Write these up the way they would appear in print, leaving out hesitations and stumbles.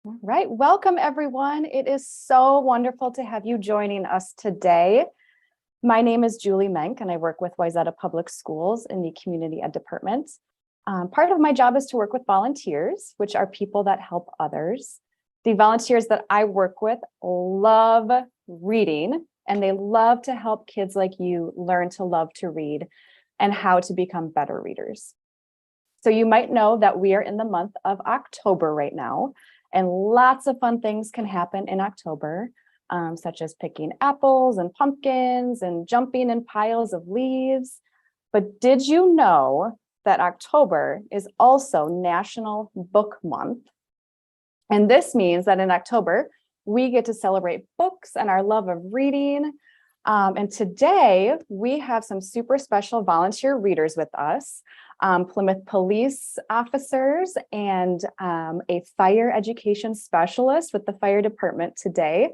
All right, welcome everyone. It is so wonderful to have you joining us today. My name is Julie Menk and I work with Wayzata Public Schools in the Community Ed Department. Part of my job is to work with volunteers, which are people that help others. The volunteers that I work with love reading and they love to help kids like you learn to love to read and how to become better readers. So you might know that we are in the month of October right now. And lots of fun things can happen in October, such as picking apples and pumpkins and jumping in piles of leaves. But did you know that October is also National Book Month? And this means that in October, we get to celebrate books and our love of reading. And today we have some super special volunteer readers with us. Plymouth police officers and a fire education specialist with the fire department today.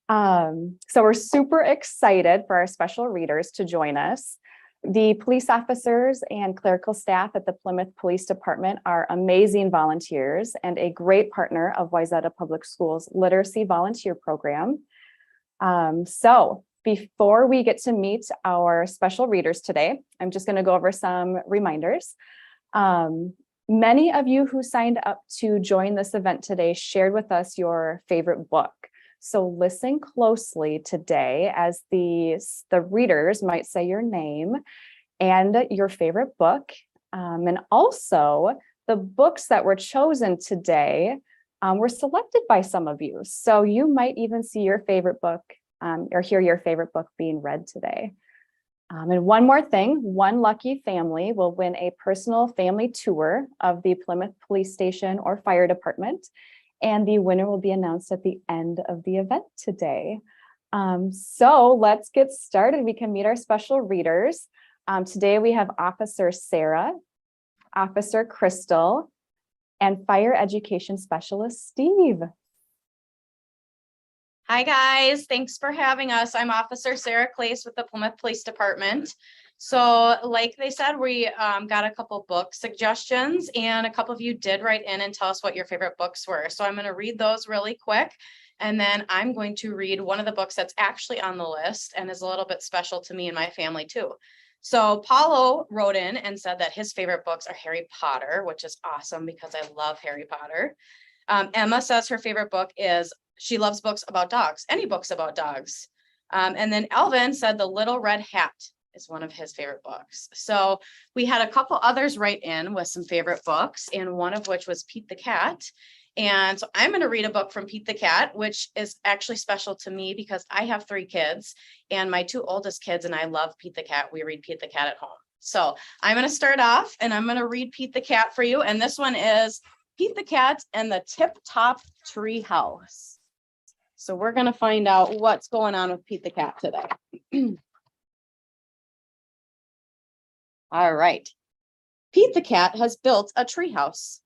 So we're super excited for our special readers to join us. The police officers and clerical staff at the Plymouth Police Department are amazing volunteers and a great partner of Wayzata Public Schools Literacy Volunteer Program. So before we get to meet our special readers today, I'm just going to go over some reminders. Many of you who signed up to join this event today shared with us your favorite book. So listen closely today as the readers might say your name and your favorite book. And also the books that were chosen today were selected by some of you. So you might even see your favorite book or hear your favorite book being read today. And one more thing, one lucky family will win a personal family tour of the Plymouth Police Station or Fire Department, and the winner will be announced at the end of the event today. So let's get started. We can meet our special readers. Today we have Officer Sarah, Officer Crystal, and Fire Education Specialist Steve. Hi guys, thanks for having us. I'm Officer Sarah Clace with the Plymouth Police Department. So like they said, we got a couple book suggestions and a couple of you did write in and tell us what your favorite books were. So I'm going to read those really quick and then I'm going to read one of the books that's actually on the list and is a little bit special to me and my family too. So Paulo wrote in and said that his favorite books are Harry Potter, which is awesome because I love Harry Potter. Emma says her favorite book is she loves books about dogs, any books about dogs. And then Elvin said The Little Red Hat is one of his favorite books. So we had a couple others write in with some favorite books, and one of which was Pete the Cat. And so I'm going to read a book from Pete the Cat, which is actually special to me because I have 3 kids and my 2 oldest kids, and I love Pete the Cat. We read Pete the Cat at home. So I'm going to start off and I'm going to read Pete the Cat for you. And this one is Pete the Cat and the Tip Top Tree House. So we're going to find out what's going on with Pete the Cat today. All right. Pete the Cat has built a tree house.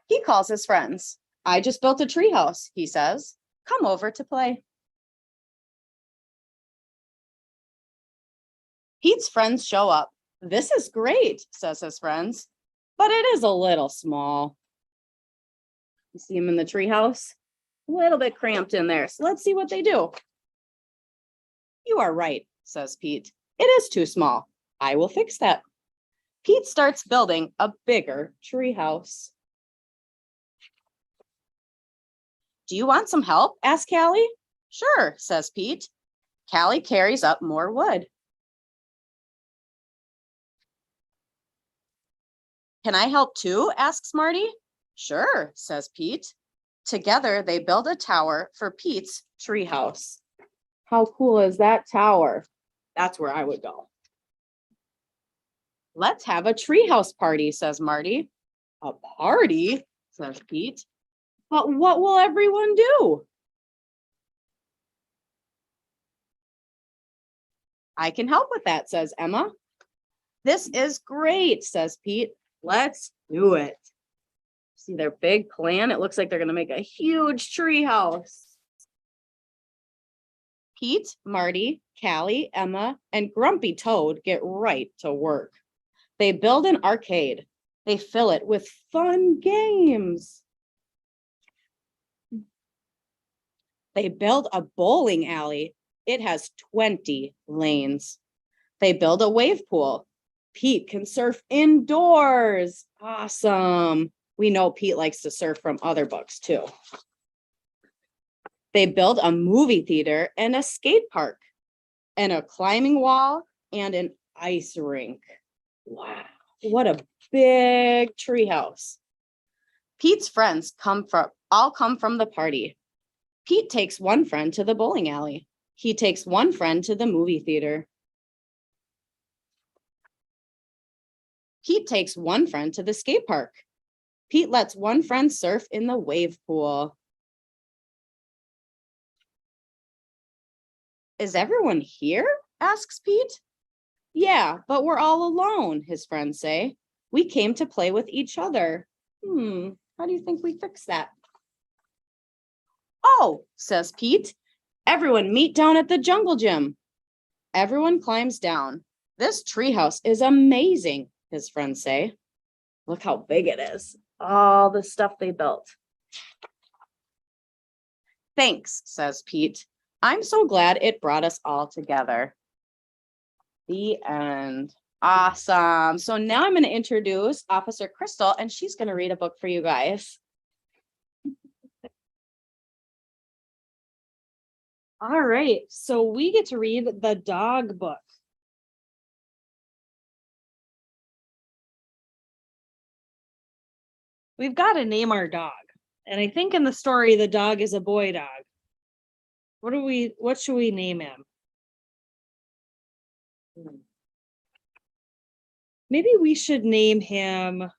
He calls his friends. I just built a tree house, he says. Come over to play. Pete's friends show up. This is great, says his friends, but it is a little small. You see him in the tree house? A little bit cramped in there. So let's see what they do. You are right, says Pete. It is too small. I will fix that. Pete starts building a bigger tree house. Do you want some help? Asks Callie. Sure, says Pete. Callie carries up more wood. Can I help too? Asks Marty. Sure, says Pete. Together, they build a tower for Pete's treehouse. How cool is that tower? That's where I would go. Let's have a treehouse party, says Marty. A party, says Pete. But what will everyone do? I can help with that, says Emma. This is great, says Pete. Let's do it. See their big plan? It looks like they're going to make a huge tree house. Pete, Marty, Callie, Emma, and Grumpy Toad get right to work. They build an arcade. They fill it with fun games. They build a bowling alley. It has 20 lanes. They build a wave pool. Pete can surf indoors. Awesome. We know Pete likes to surf from other books too. They build a movie theater and a skate park and a climbing wall and an ice rink. Wow, what a big treehouse. Pete's friends all come from the party. Pete takes one friend to the bowling alley. He takes one friend to the movie theater. Pete takes one friend to the skate park. Pete lets one friend surf in the wave pool. Is everyone here? Asks Pete. Yeah, but we're all alone, his friends say. We came to play with each other. How do you think we fix that? Oh, says Pete. Everyone meet down at the jungle gym. Everyone climbs down. This treehouse is amazing, his friends say. Look how big it is. All the stuff they built. Thanks, says Pete. I'm so glad it brought us all together. The end. Awesome. So now I'm going to introduce Officer Crystal, and she's going to read a book for you guys. All right, so we get to read the dog book. We've got to name our dog. And I think in the story, the dog is a boy dog. What should we name him? Maybe we should name him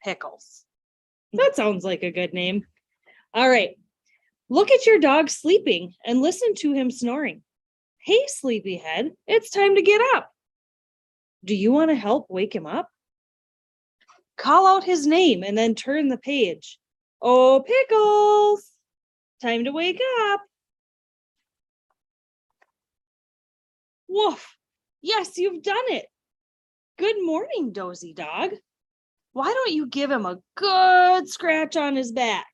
Pickles. That sounds like a good name. All right. Look at your dog sleeping and listen to him snoring. Hey, sleepyhead, it's time to get up. Do you want to help wake him up? Call out his name and then turn the page. Oh, Pickles, time to wake up. Woof. Yes, you've done it. Good morning, dozy dog. Why don't you give him a good scratch on his back?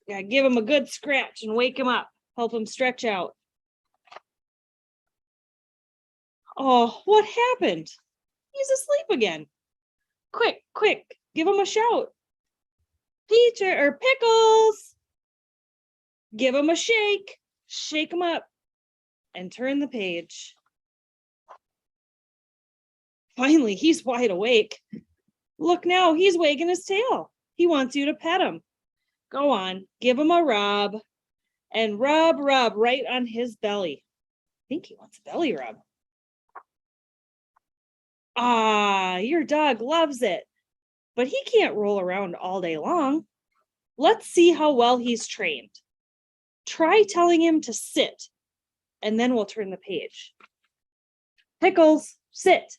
Yeah, give him a good scratch and wake him up. Help him stretch out. Oh, what happened? He's asleep again. Quick, give him a shout. Peter or Pickles. Give him a shake. Shake him up and turn the page. Finally, he's wide awake. Look now, he's wagging his tail. He wants you to pet him. Go on, give him a rub and rub right on his belly. I think he wants a belly rub. Ah, your dog loves it, but he can't roll around all day long. Let's see how well he's trained. Try telling him to sit, and then we'll turn the page. Pickles, sit.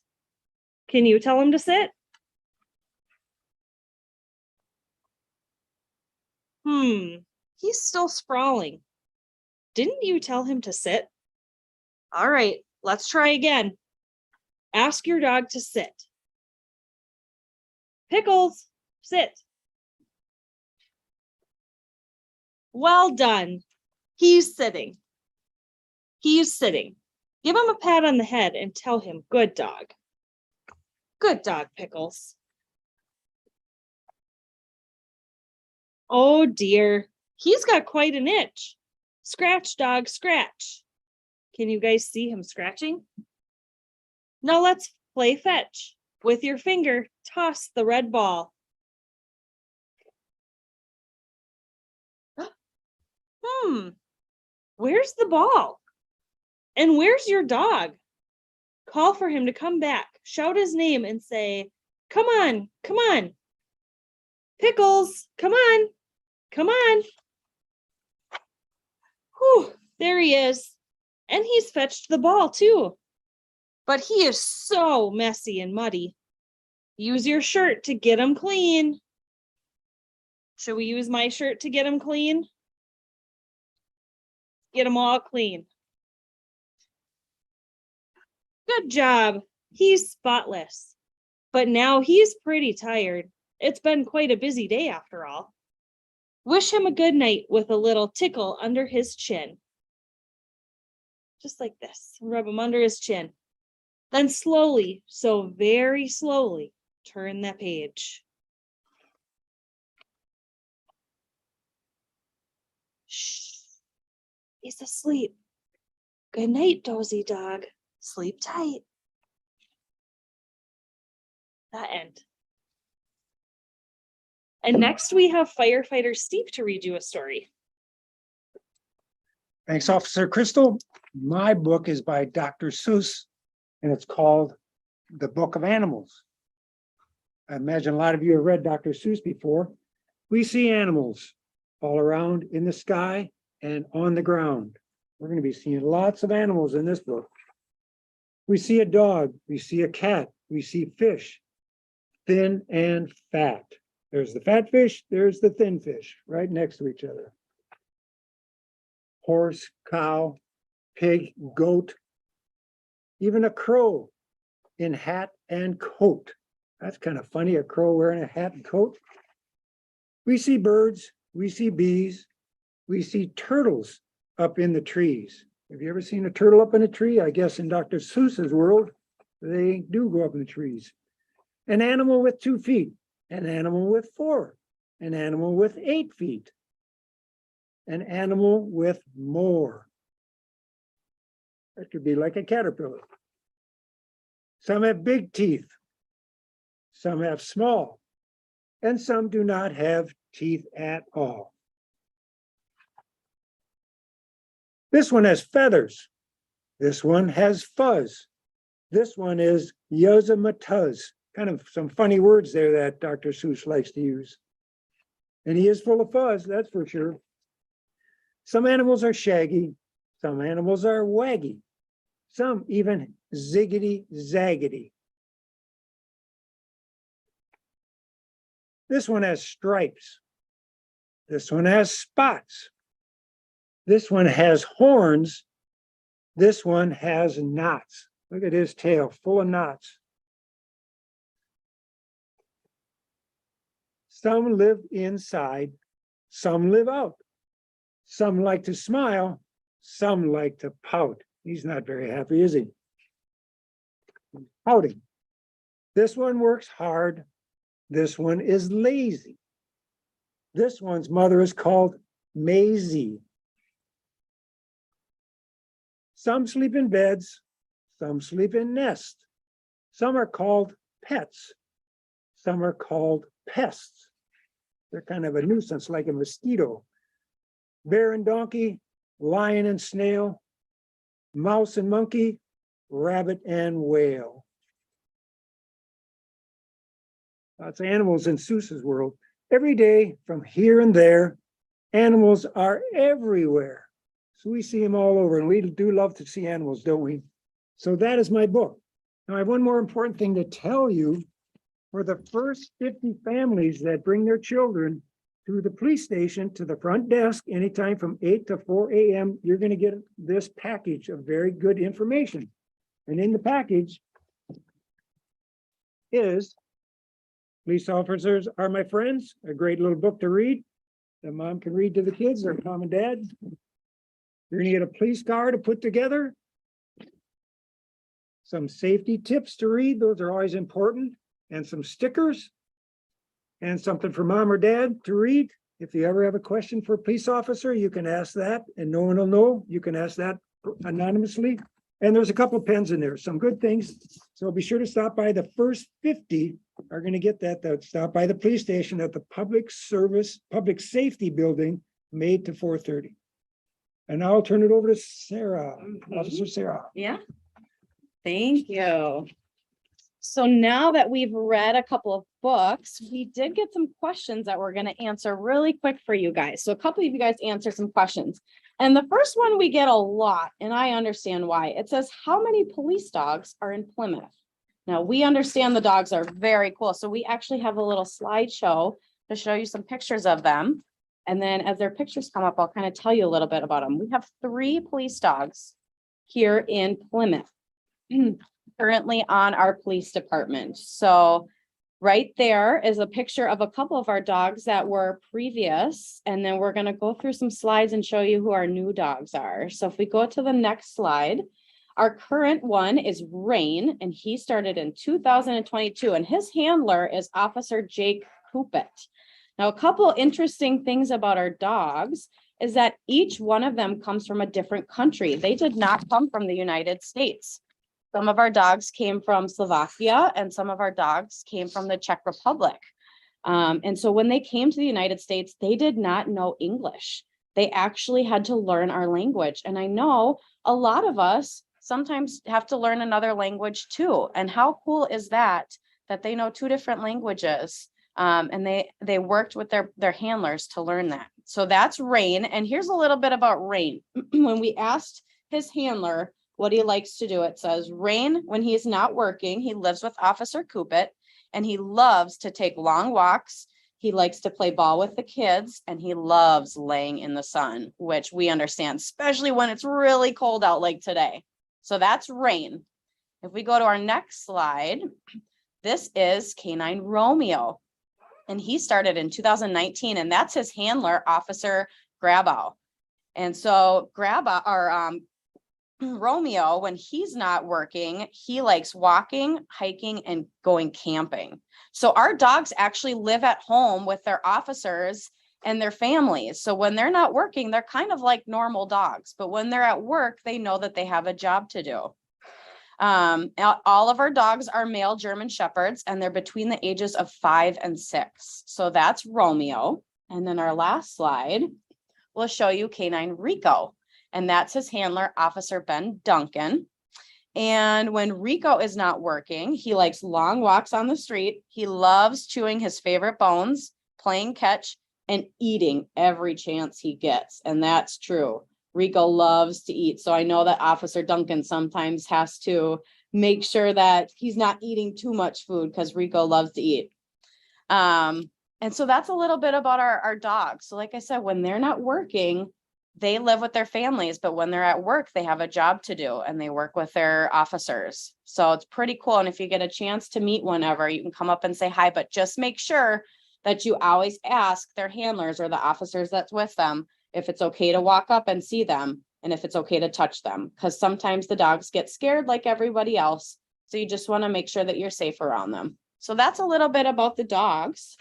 Can you tell him to sit? He's still sprawling. Didn't you tell him to sit? All right, let's try again. Ask your dog to sit. Pickles, sit. Well done. He's sitting. He's sitting. Give him a pat on the head and tell him, good dog. Good dog, Pickles. Oh dear, he's got quite an itch. Scratch, dog, scratch. Can you guys see him scratching? Now let's play fetch. With your finger, toss the red ball. Where's the ball? And where's your dog? Call for him to come back. Shout his name and say, come on, come on. Pickles, come on, come on. Whew, there he is. And he's fetched the ball too. But he is so messy and muddy. Use your shirt to get him clean. Should we use my shirt to get him clean? Get him all clean. Good job. He's spotless. But now he's pretty tired. It's been quite a busy day after all. Wish him a good night with a little tickle under his chin. Just like this. Rub him under his chin. Then slowly, so very slowly, turn that page. Shh. He's asleep. Good night, dozy dog. Sleep tight. That end. And next we have Firefighter Steve to read you a story. Thanks, Officer Crystal. My book is by Dr. Seuss, and it's called The Book of Animals. I imagine a lot of you have read Dr. Seuss before. We see animals all around in the sky and on the ground. We're going to be seeing lots of animals in this book. We see a dog, we see a cat, we see fish, thin and fat. There's the fat fish, there's the thin fish, right next to each other. Horse, cow, pig, goat, even a crow in hat and coat. That's kind of funny, a crow wearing a hat and coat. We see birds, we see bees, we see turtles up in the trees. Have you ever seen a turtle up in a tree? I guess in Dr. Seuss's world, they do go up in the trees. An animal with 2 feet, an animal with 4, an animal with 8 feet, an animal with more. That could be like a caterpillar. Some have big teeth, some have small, and some do not have teeth at all. This one has feathers. This one has fuzz. This one is yozamatuz. Kind of some funny words there that Dr. Seuss likes to use. And he is full of fuzz, that's for sure. Some animals are shaggy. Some animals are waggy. Some even ziggity zaggity. This one has stripes. This one has spots. This one has horns. This one has knots. Look at his tail, full of knots. Some live inside, some live out. Some like to smile, some like to pout. He's not very happy, is he? Pouting. This one works hard. This one is lazy. This one's mother is called Maisie. Some sleep in beds, some sleep in nests. Some are called pets. Some are called pests. They're kind of a nuisance, like a mosquito. Bear and donkey, lion and snail, mouse and monkey, rabbit and whale. Lots of animals in Seuss's world. Every day, from here and there, animals are everywhere. So we see them all over, and we do love to see animals, don't we? So that is my book. Now I have one more important thing to tell you. For the first 50 families that bring their children to the police station, to the front desk, anytime from 8 to 4 a.m., you're going to get this package of very good information. And in the package is Police Officers Are My Friends, a great little book to read that mom can read to the kids, or mom and dad. You're going to get a police car to put together. Some safety tips to read, those are always important. And some stickers, and something for mom or dad to read. If you ever have a question for a police officer, you can ask that, and no one will know. You can ask that anonymously. And there's a couple of pens in there, some good things. So be sure to stop by. The first 50 are going to get that stop by the police station at the public safety building, made to 4:30. And now I'll turn it over to Sarah, Officer Sarah. Yeah. Thank you. So now that we've read a couple of books, we did get some questions that we're going to answer really quick for you guys. So a couple of you guys answered some questions. And the first one we get a lot, and I understand why. It says, how many police dogs are in Plymouth? Now, we understand the dogs are very cool. So we actually have a little slideshow to show you some pictures of them. And then as their pictures come up, I'll kind of tell you a little bit about them. We have 3 police dogs here in Plymouth. Currently on our police department. So Right there is a picture of a couple of our dogs that were previous, and then we're gonna go through some slides and show you who our new dogs are. So if we go to the next slide, our current one is Rain, and he started in 2022, and his handler is Officer Jake Coopet. Now, a couple interesting things about our dogs is that each one of them comes from a different country. They did not come from the United States. Some of our dogs came from Slovakia and some of our dogs came from the Czech Republic. And so when they came to the United States, they did not know English. They actually had to learn our language. And I know a lot of us sometimes have to learn another language too. And how cool is that, that they know two different languages? And they worked with their handlers to learn that. So that's Rain. And here's a little bit about Rain. When we asked his handler what he likes to do, it says, Rain, when he's not working, he lives with Officer Coopet, and he loves to take long walks. He likes to play ball with the kids, and he loves laying in the sun, which we understand, especially when it's really cold out like today. So that's Rain. If we go to our next slide, this is Canine Romeo. And he started in 2019, and that's his handler, Officer Grabow. And so Romeo, when he's not working, he likes walking, hiking, and going camping. So our dogs actually live at home with their officers and their families. So when they're not working, they're kind of like normal dogs. But when they're at work, they know that they have a job to do. All of our dogs are male German Shepherds, and they're between the ages of 5 and 6. So that's Romeo. And then our last slide will show you Canine Rico, and that's his handler, Officer Ben Duncan. And when Rico is not working, he likes long walks on the street. He loves chewing his favorite bones, playing catch, and eating every chance he gets. And that's true. Rico loves to eat. So I know that Officer Duncan sometimes has to make sure that he's not eating too much food because Rico loves to eat. And so that's a little bit about our dogs. So like I said, when they're not working, they live with their families, but when they're at work, they have a job to do and they work with their officers. So it's pretty cool. And if you get a chance to meet one ever, you can come up and say hi, but just make sure that you always ask their handlers or the officers that's with them if it's okay to walk up and see them and if it's okay to touch them, because sometimes the dogs get scared like everybody else. So you just want to make sure that you're safe around them. So that's a little bit about the dogs.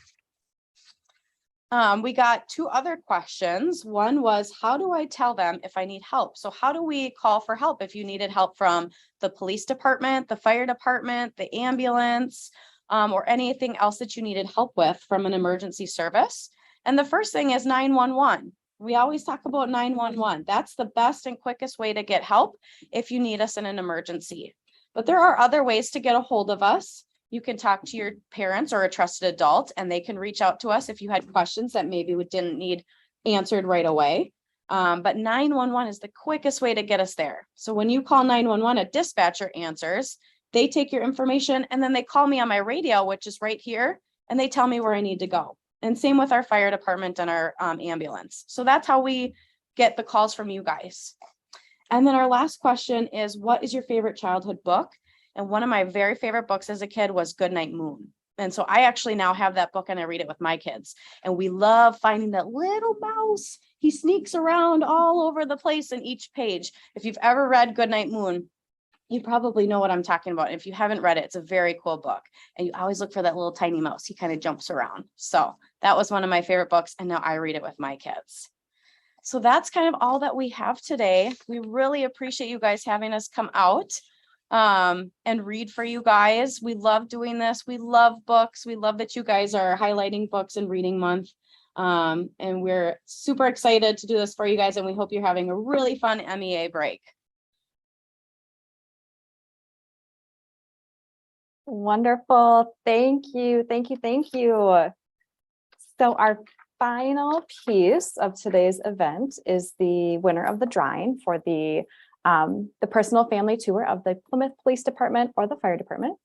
We got 2 other questions. One was, how do I tell them if I need help? So how do we call for help if you needed help from the police department, the fire department, the ambulance, or anything else that you needed help with from an emergency service? And the first thing is 911. We always talk about 911. That's the best and quickest way to get help if you need us in an emergency. But there are other ways to get a hold of us. You can talk to your parents or a trusted adult, and they can reach out to us if you had questions that maybe we didn't need answered right away. But 911 is the quickest way to get us there. So when you call 911, a dispatcher answers, they take your information, and then they call me on my radio, which is right here, and they tell me where I need to go. And same with our fire department and our ambulance. So that's how we get the calls from you guys. And then our last question is, what is your favorite childhood book? And one of my very favorite books as a kid was Goodnight Moon. And so I actually now have that book and I read it with my kids. And we love finding that little mouse. He sneaks around all over the place in each page. If you've ever read Goodnight Moon, you probably know what I'm talking about. If you haven't read it, it's a very cool book. And you always look for that little tiny mouse. He kind of jumps around. So that was one of my favorite books. And now I read it with my kids. So that's kind of all that we have today. We really appreciate you guys having us come out and read for you guys. We love doing this. We love books. We love that you guys are highlighting books in reading month. And we're super excited to do this for you guys. And we hope you're having a really fun MEA break. Wonderful. Thank you. Thank you. Thank you. So our final piece of today's event is the winner of the drawing for the personal family tour of the Plymouth Police Department or the fire department.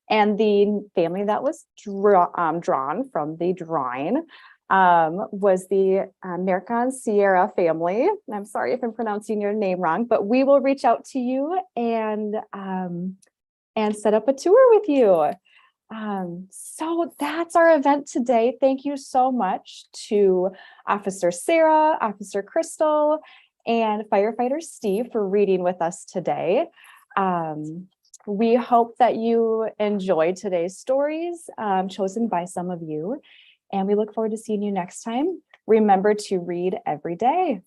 And the family that was drawn from the drawing was the American Sierra family. And I'm sorry if I'm pronouncing your name wrong, but we will reach out to you and set up a tour with you. So that's our event today. Thank you so much to Officer Sarah, Officer Crystal, and Firefighter Steve for reading with us today. We hope that you enjoyed today's stories chosen by some of you, and we look forward to seeing you next time. Remember to read every day.